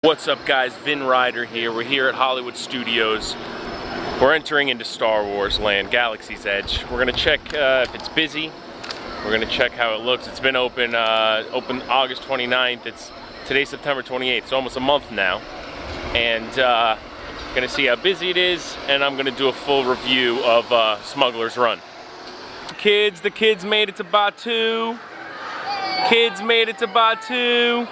What's up guys, Vin Ryder here. We're here at Hollywood Studios. We're entering into Star Wars land, Galaxy's Edge. We're gonna check if it's busy. We're gonna check how it looks. It's been open August 29th. Today's September 28th, so almost a month now. And gonna see how busy it is, and I'm gonna do a full review of Smugglers Run. The kids made it to Batuu. Kids made it to Batuu.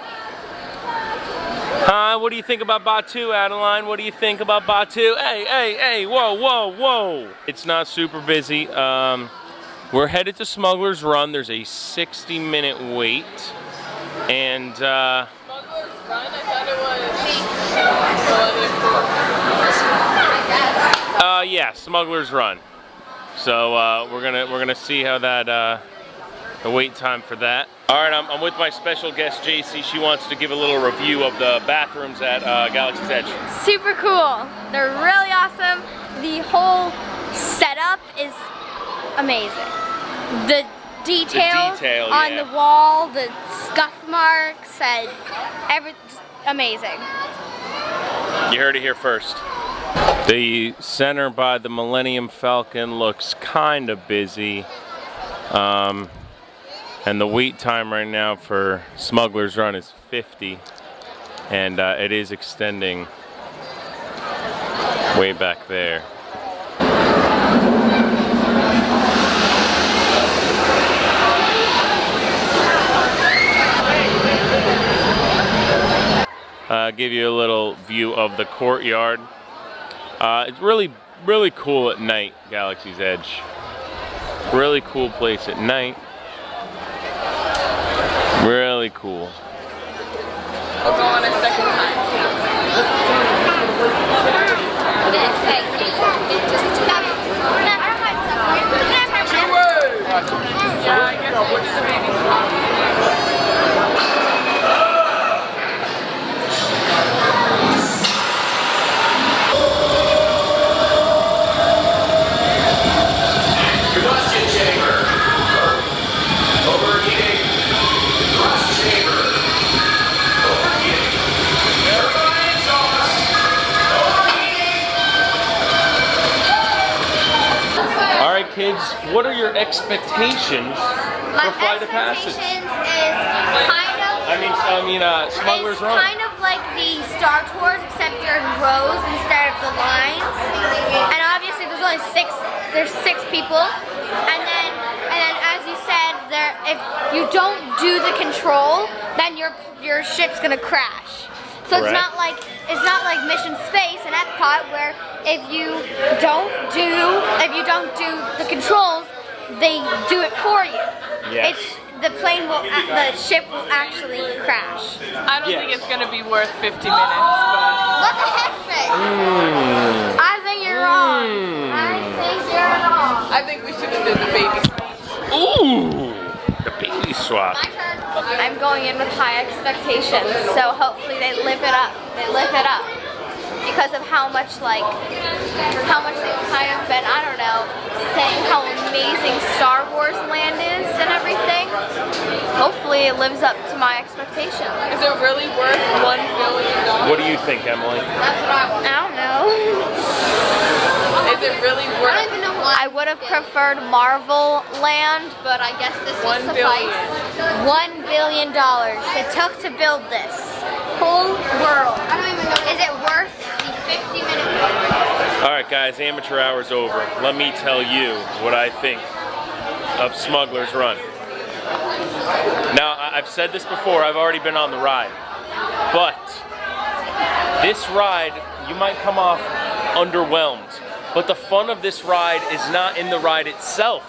What do you think about Batuu, Adeline? What do you think about Batuu? Hey, whoa. It's not super busy. We're headed to Smugglers Run. There's a 60-minute wait. And, Smugglers Run? I thought it was... yeah, Smugglers Run. So, we're gonna see how that, the wait time for that. All right, I'm with my special guest, JC. She wants to give a little review of the bathrooms at Galaxy's Edge. Super cool. They're really awesome. The whole setup is amazing. The detail on the wall, the scuff marks, and everything's amazing. You heard it here first. The center by the Millennium Falcon looks kind of busy. And the wait time right now for Smugglers Run is 50, and it is extending way back there. Give you a little view of the courtyard. It's really cool at night, Galaxy's Edge. Really cool place at night. Really cool. I'll go on a second time. Yeah, I guess what is the baby? Kids, what are your expectations for Flight of Passage? My expectations is kind of... Smugglers Run. Kind of like the Star Tours, except you're in rows instead of the lines. And obviously there's only six people. And then as you said, if you don't do the control, then your ship's gonna crash. So it's not like Mission Space and Epcot, where if you don't do the controls, they do it for you. Yes. The ship will actually crash. I don't think it's going to be worth 50 minutes, but... What the heck, Vic? I think you're wrong. I think we should have done the baby swap. Ooh! The baby swap. My turn. I'm going in with high expectations, so hopefully they live it up. Because of how much they've kind of been, I don't know, saying how amazing Star Wars land is and everything. Hopefully it lives up to my expectations. Is it really worth $1 billion? What do you think, Emily? That's what I want. I don't know. Is it really worth... I don't even know why. I would have preferred Marvel Land, but I guess this will suffice. $1 billion it took to build this whole world. I don't even know. Is it worth the 50-minute wait? Alright guys, amateur hour's over. Let me tell you what I think of Smugglers Run. Now, I've said this before, I've already been on the ride. But this ride, you might come off underwhelmed. But the fun of this ride is not in the ride itself.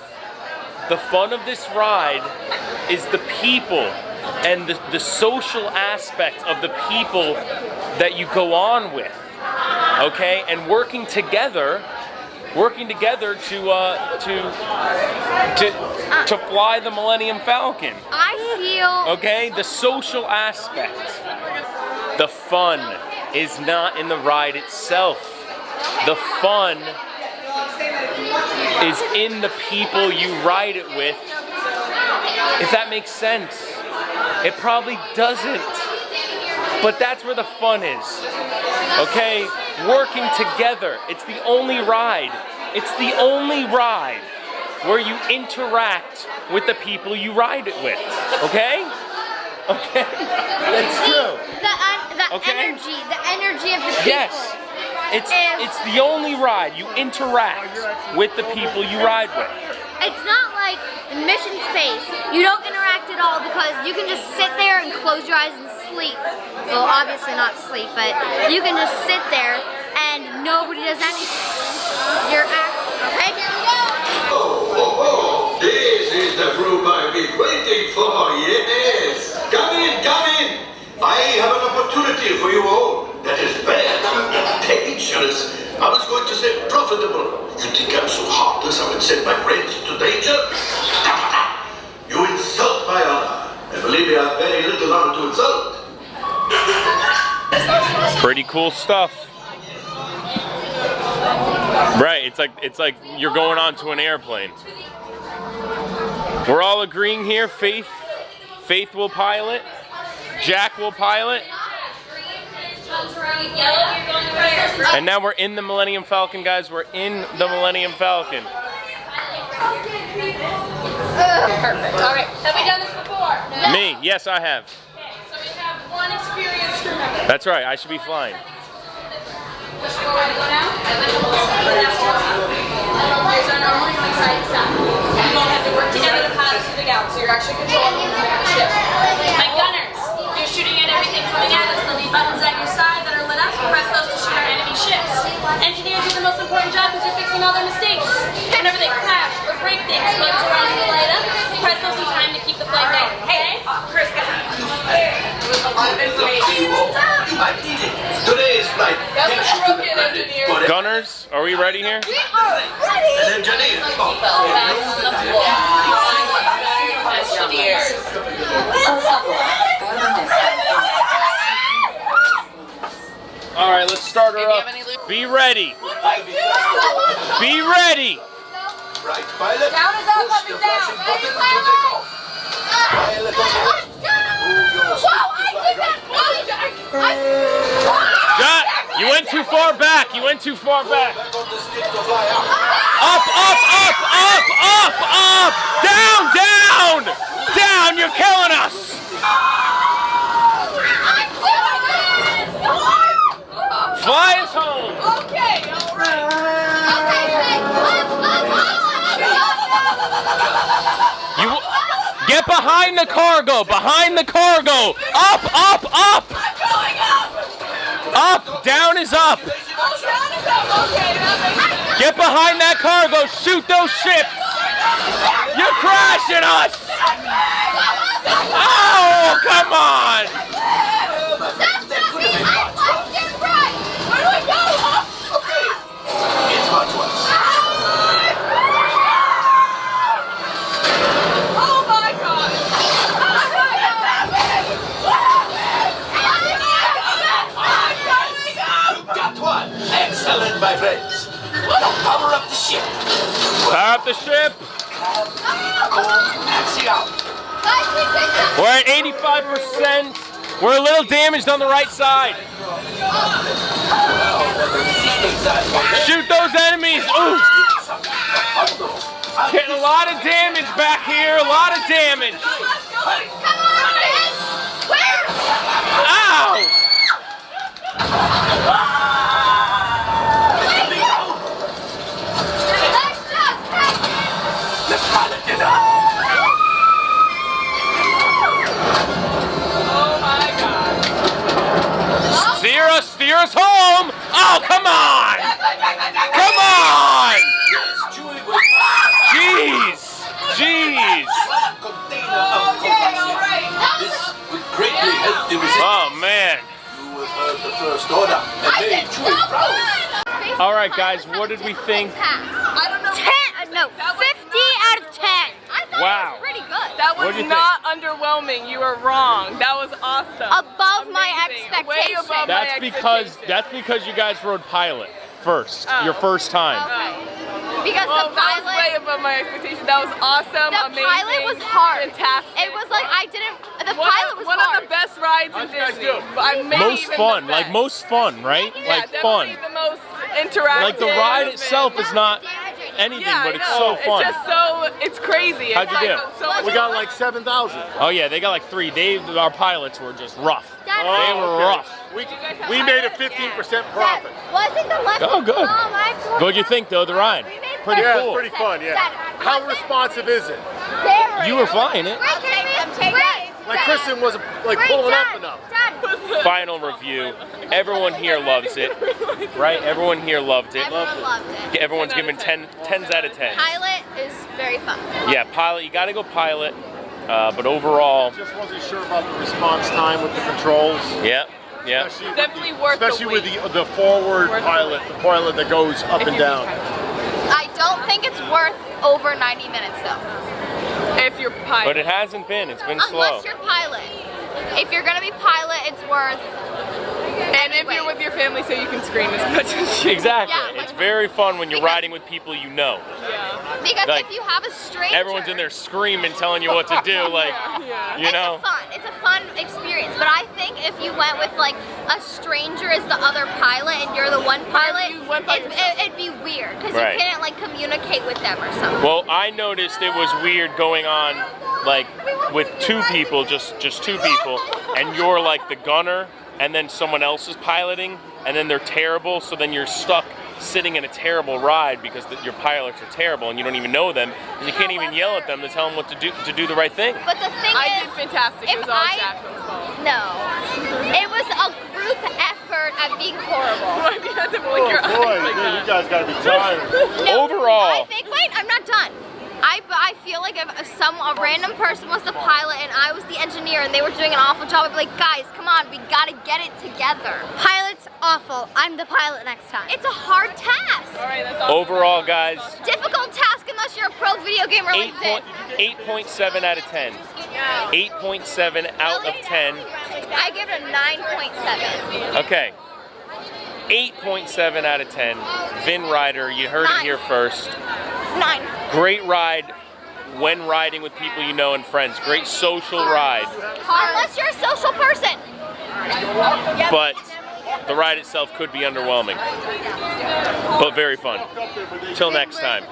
The fun of this ride is the people and the social aspect of the people that you go on with, okay? And working together to fly the Millennium Falcon. I feel... Okay, the social aspect. The fun is not in the ride itself. The fun is in the people you ride it with, if that makes sense. It probably doesn't. But that's where the fun is. Okay? Working together. It's the only ride. It's the only ride where you interact with the people you ride it with. Okay? Okay? That's true. The energy of the people. Yes. It's the only ride you interact with the people you ride with. It's not like in Mission Space. You don't interact at all because you can just sit there and close your eyes and sleep. Well, obviously not sleep, but you can just sit there and nobody does anything. You're okay, here we go. This is the group I've been waiting for, yes. Come in. I have an opportunity for you all that is very dangerous. I was going to say profitable. You think I'm so heartless I would send my friends to danger? You insult my honor. And believe me, I have very little honor to insult. Pretty cool stuff. Right, it's like you're going onto an airplane. We're all agreeing here, Faith will pilot, Jack will pilot. And now we're in the Millennium Falcon, guys. We're in the Millennium Falcon. Perfect. All right. Have we done this before? No. Me, yes, I have. Okay, so we have one experienced crew member. That's right, I should be flying. Which one way to go now? Here's our normal going side to side. You won't have to work together to pilot the big out, so you're actually controlling the ship. My gunners, you're shooting at everything coming at us. There'll be buttons at your side that are lit up. Press those to shoot our enemy ships. Engineers do the most important job because they're fixing all their mistakes. Whenever they crash or break things, lights around you light up. Press those in time to keep the flight going. Okay? Chris, go ahead. You might need it. Today's flight. Gunners, are we ready here? We are ready. An engineer. All right, let's start her up. Be ready. Be ready. Right, pilot. Down is up, up Push the is down. flashing button to take off. Pilot on board. Jack, you went too far back. You went too far back. Back on the stick to fly out. Up, up, up, up, up, up. Down, down. Down, you're killing us. Fly us home. Okay, all right. You get behind the cargo. Behind the cargo. Up, up, up. I'm going up. Up. Down is up. Oh, down is up. Okay, that makes sense. Get behind that cargo. Shoot those ships. You're crashing us. Oh, come on. Where do I go? Okay. It's much worse. Oh my God. You got one. Excellent, my friends. Now power up the ship. Power up the ship. Maxi out. We're at 85%. We're a little damaged on the right side. Shoot those enemies. Ooh. Getting a lot of damage back here. A lot of damage. Ow. Let's pilot it up. Steer us home! Oh, come on! Come on! Jeez! Jeez! Okay, all right. This will greatly help the resistance. Oh, man. You have heard the first order and made Chewie proud. All right, guys, what did we think? I don't know. 10, no, 50 out of 10. I thought Wow. it was pretty good. That was What'd you not underwhelming. You were wrong. That was awesome. Above my Amazing. Way expectations. above That's my because expectations. you guys rode pilot first. Oh. Your first time. Okay. because Oh, the that was way pilot. above my expectation. That was awesome, The amazing. pilot was hard. Fantastic. It was like I didn't. The one pilot of, was one hard. of the best rides in Disney. Maybe Most even fun, the like best. most fun, right? Yeah, Like fun. definitely the most interactive. Like the ride and- itself is not anything, Yeah, but I it's know. so fun. It's just so, it's crazy. How'd you It's do? like so much We got fun. like 7,000. Oh yeah, they got like 3. Our pilots were just rough. Dad, They were okay. rough. We made a 15% profit. Wasn't the left? Oh, good. What'd you think though, the ride? Pretty Yeah, cool. it's pretty fun, yeah. How responsive is it? You were flying it. Like Kristen wasn't like pulling up enough. Final review. Everyone here loves it, right? Everyone here loved it. Everyone loved it. Everyone's giving 10s out of 10. Pilot is very fun. Yeah, pilot. You got to go pilot. But overall, Just wasn't sure about the response time with the controls. yeah. Especially, Definitely worth especially the with wait. the forward Worth the pilot, the pilot that goes up If and you down. can. I don't think it's worth over 90 minutes though. If you're pilot. But it hasn't been. It's been slow. Unless you're pilot. If you're gonna be pilot, it's worth. And if you're with your family so you can scream as much as you Exactly. Yeah, It's very fun when you're because- riding with people you know. Yeah. Because Like, if you have a stranger, Everyone's in there screaming, telling you what to do. Like, Yeah. you know. It's a fun experience. But I think if you went with like a stranger as the other pilot and you're the one pilot, you went by it'd be weird because Right. you couldn't like communicate with them or something. Well, I noticed it was weird going on like with 2 people, just 2 people, and you're like the gunner, and then someone else is piloting, and then they're terrible, so then you're stuck sitting in a terrible ride because your pilots are terrible and you don't even know them, and you can't even yell at them to tell them what to do the right thing. But the thing I is, did fantastic. if It was all I- Jacqueline's fault. no, it was a group effort at being horrible. Why do you have to blink your eyes like you that? guys gotta be tired. No, Overall- I think. Wait, I'm not done. I feel like if a random person was the pilot and I was the engineer and they were doing an awful job, I'd be like, guys, come on, we gotta get it together. Pilot's awful. I'm the pilot next time. It's a hard task. All right, that's all. Overall, guys, Difficult task unless you're a pro video gamer like Vin. 8.7 out of 10. 8.7 out of 10. I give it a 9.7. Okay. 8.7 out of 10. Vin Rider, you heard it here first. 9. Great ride when riding with people you know and friends. Great social ride. Unless you're a social person. But the ride itself could be underwhelming. But very fun. Till next time.